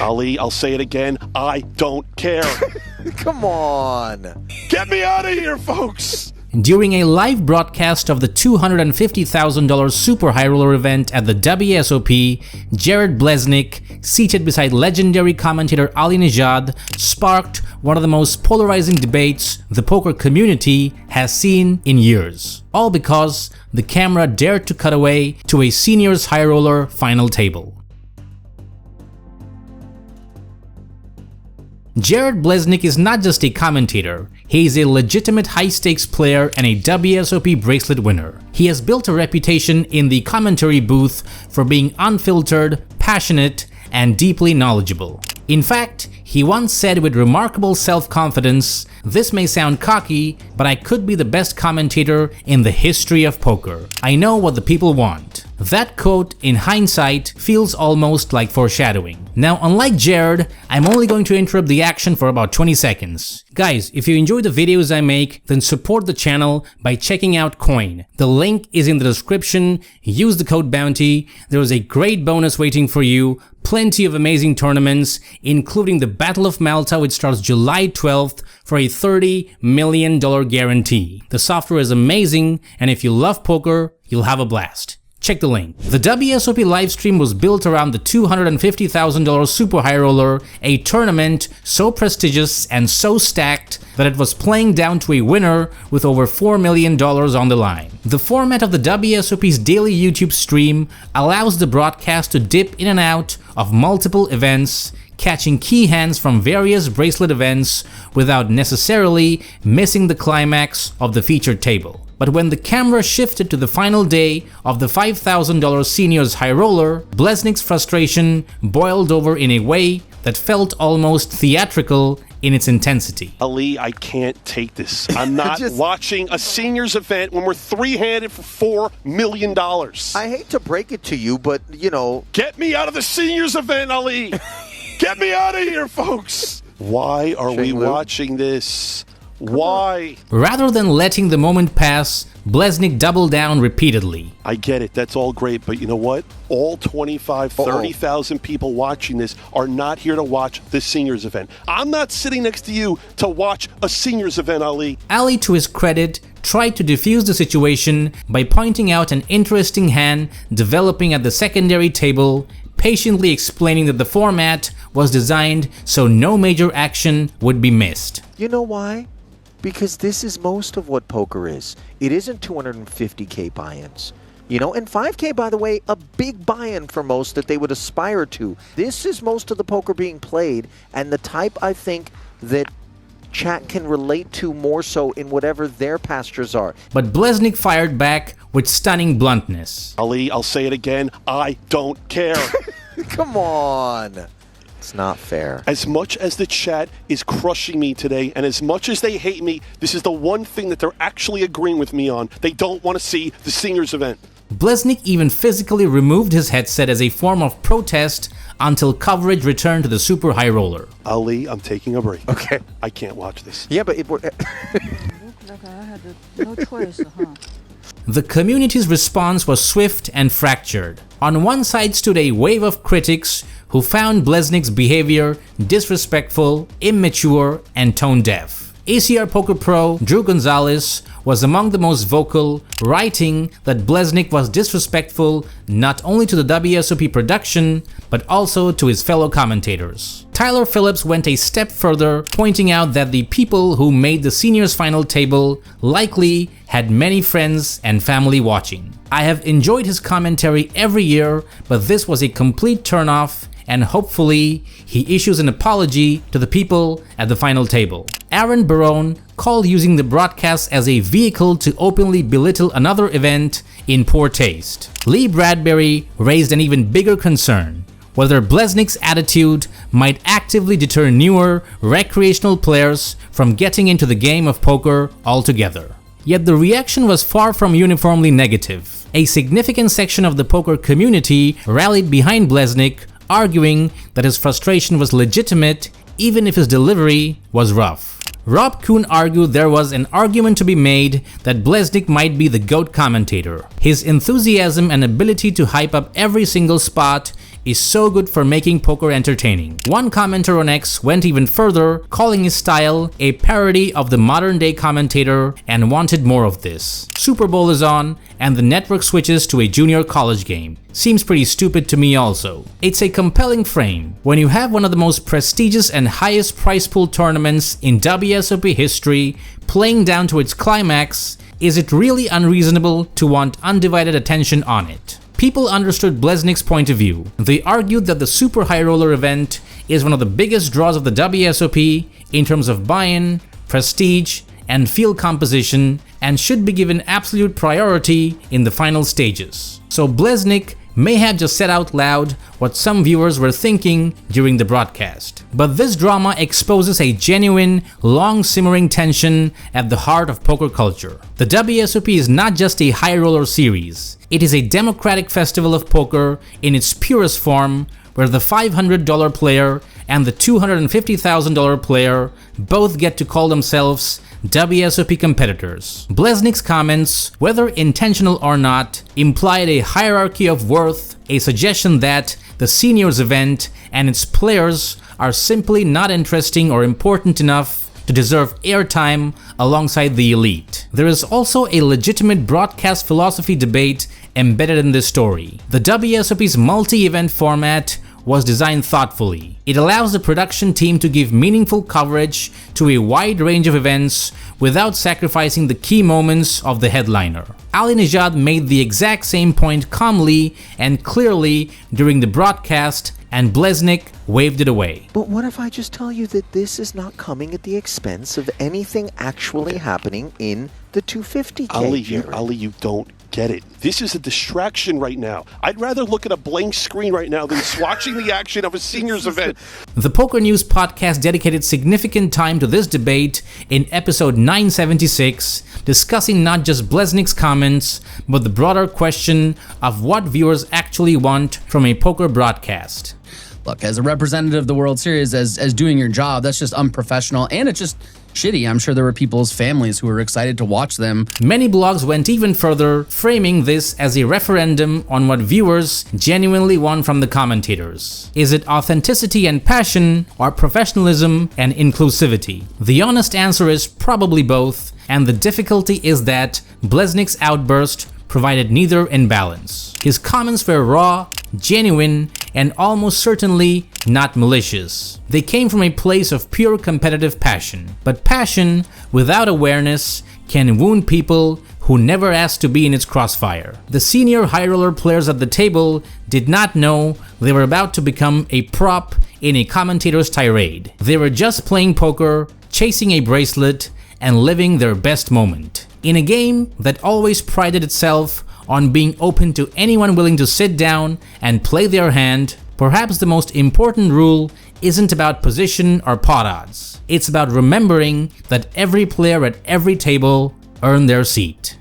Ali, I'll say it again. I don't care. Come on. Get me out of here, folks. During a live broadcast of the $250,000 Super High Roller event at the WSOP, Jared Blesnik, seated beside legendary commentator Ali Nejad, sparked one of the most polarizing debates the poker community has seen in years. All because the camera dared to cut away to a seniors high roller final table. Jared Blesnik is not just a commentator, he is a legitimate high-stakes player and a WSOP bracelet winner. He has built a reputation in the commentary booth for being unfiltered, passionate, and deeply knowledgeable. In fact, he once said with remarkable self-confidence, "This may sound cocky, but I could be the best commentator in the history of poker. I know what the people want." That quote, in hindsight, feels almost like foreshadowing. Now, unlike Jared, I'm only going to interrupt the action for about 20 seconds. Guys, if you enjoy the videos I make, then support the channel by checking out Coin. The link is in the description. Use the code BOUNTY. There is a great bonus waiting for you. Plenty of amazing tournaments, including the Battle of Malta, which starts July 12th for a $30 million guarantee. The software is amazing, and if you love poker, you'll have a blast. Check the link. The WSOP livestream was built around the $250,000 Super High Roller, a tournament so prestigious and so stacked that it was playing down to a winner with over $4 million on the line. The format of the WSOP's daily YouTube stream allows the broadcast to dip in and out of multiple events, catching key hands from various bracelet events without necessarily missing the climax of the featured table. But when the camera shifted to the final day of the $5,000 seniors high roller, Blesnik's frustration boiled over in a way that felt almost theatrical in its intensity. Ali, I can't take this. I'm not watching a seniors event when we're three-handed for $4 million. I hate to break it to you, but, you know... Get me out of the seniors event, Ali! Get me out of here, folks! Why are we watching this? Why? Rather than letting the moment pass, Blesnik doubled down repeatedly. I get it, that's all great, but you know what? All 25, 30,000 people watching this are not here to watch the seniors event. I'm not sitting next to you to watch a seniors event, Ali. Ali, to his credit, tried to defuse the situation by pointing out an interesting hand developing at the secondary table, patiently explaining that the format was designed so no major action would be missed. You know why? Because this is most of what poker is. It isn't 250K buy-ins. You know, and 5K, by the way, a big buy-in for most that they would aspire to. This is most of the poker being played, and the type, I think, that chat can relate to more so in whatever their pastures are. But Blesnik fired back with stunning bluntness. Ali, I'll say it again, I don't care. Come on. It's not fair. As much as the chat is crushing me today, and as much as they hate me, this is the one thing that they're actually agreeing with me on. They don't want to see the seniors event. Blesnik even physically removed his headset as a form of protest until coverage returned to the Super High Roller. Ali, I'm taking a break. Okay. I can't watch this. Yeah, but it... Looked like I had no choice, huh? The community's response was swift and fractured. On one side stood a wave of critics who found Blesnik's behavior disrespectful, immature, and tone-deaf. ACR Poker Pro Drew Gonzalez was among the most vocal, writing that Blesnik was disrespectful not only to the WSOP production, but also to his fellow commentators. Tyler Phillips went a step further, pointing out that the people who made the seniors final table likely had many friends and family watching. I have enjoyed his commentary every year, but this was a complete turnoff, and hopefully he issues an apology to the people at the final table. Aaron Barone called using the broadcast as a vehicle to openly belittle another event in poor taste. Lee Bradbury raised an even bigger concern: whether Blesnik's attitude might actively deter newer, recreational players from getting into the game of poker altogether. Yet the reaction was far from uniformly negative. A significant section of the poker community rallied behind Blesnik, arguing that his frustration was legitimate even if his delivery was rough. Rob Kuhn argued there was an argument to be made that Blesnik might be the GOAT commentator. His enthusiasm and ability to hype up every single spot is so good for making poker entertaining. One commenter on X went even further, calling his style a parody of the modern-day commentator and wanted more of this. Super Bowl is on, and the network switches to a junior college game. Seems pretty stupid to me also. It's a compelling frame. When you have one of the most prestigious and highest prize pool tournaments in WSOP history playing down to its climax, is it really unreasonable to want undivided attention on it? People understood Blesnik's point of view. They argued that the Super High Roller event is one of the biggest draws of the WSOP in terms of buy-in, prestige, and field composition, and should be given absolute priority in the final stages. So Blesnik may have just said out loud what some viewers were thinking during the broadcast. But this drama exposes a genuine, long-simmering tension at the heart of poker culture. The WSOP is not just a high roller series. It is a democratic festival of poker in its purest form, where the $500 player and the $250,000 player both get to call themselves WSOP competitors. Blesnik's comments, whether intentional or not, implied a hierarchy of worth, a suggestion that the seniors event and its players are simply not interesting or important enough to deserve airtime alongside the elite. There is also a legitimate broadcast philosophy debate embedded in this story. The WSOP's multi-event format was designed thoughtfully. It allows the production team to give meaningful coverage to a wide range of events without sacrificing the key moments of the headliner. Ali Nejad made the exact same point calmly and clearly during the broadcast, and Blesnik waved it away. But what if I just tell you that this is not coming at the expense of anything actually happening in the 250K? Ali, you don't get it. This is a distraction right now. I'd rather look at a blank screen right now than watching the action of a seniors event. The Poker News podcast dedicated significant time to this debate in episode 976, discussing not just Blesnik's comments, but the broader question of what viewers actually want from a poker broadcast. Look, as a representative of the World Series, as doing your job, that's just unprofessional, and it's just shitty. I'm sure there were people's families who were excited to watch them. Many blogs went even further, framing this as a referendum on what viewers genuinely want from the commentators. Is it authenticity and passion, or professionalism and inclusivity? The honest answer is probably both, and the difficulty is that Blesnik's outburst provided neither in balance. His comments were raw, genuine, and almost certainly not malicious. They came from a place of pure competitive passion. But passion without awareness can wound people who never asked to be in its crossfire. The senior high roller players at the table did not know they were about to become a prop in a commentator's tirade. They were just playing poker, chasing a bracelet, and living their best moment. In a game that always prided itself on being open to anyone willing to sit down and play their hand, perhaps the most important rule isn't about position or pot odds. It's about remembering that every player at every table earned their seat.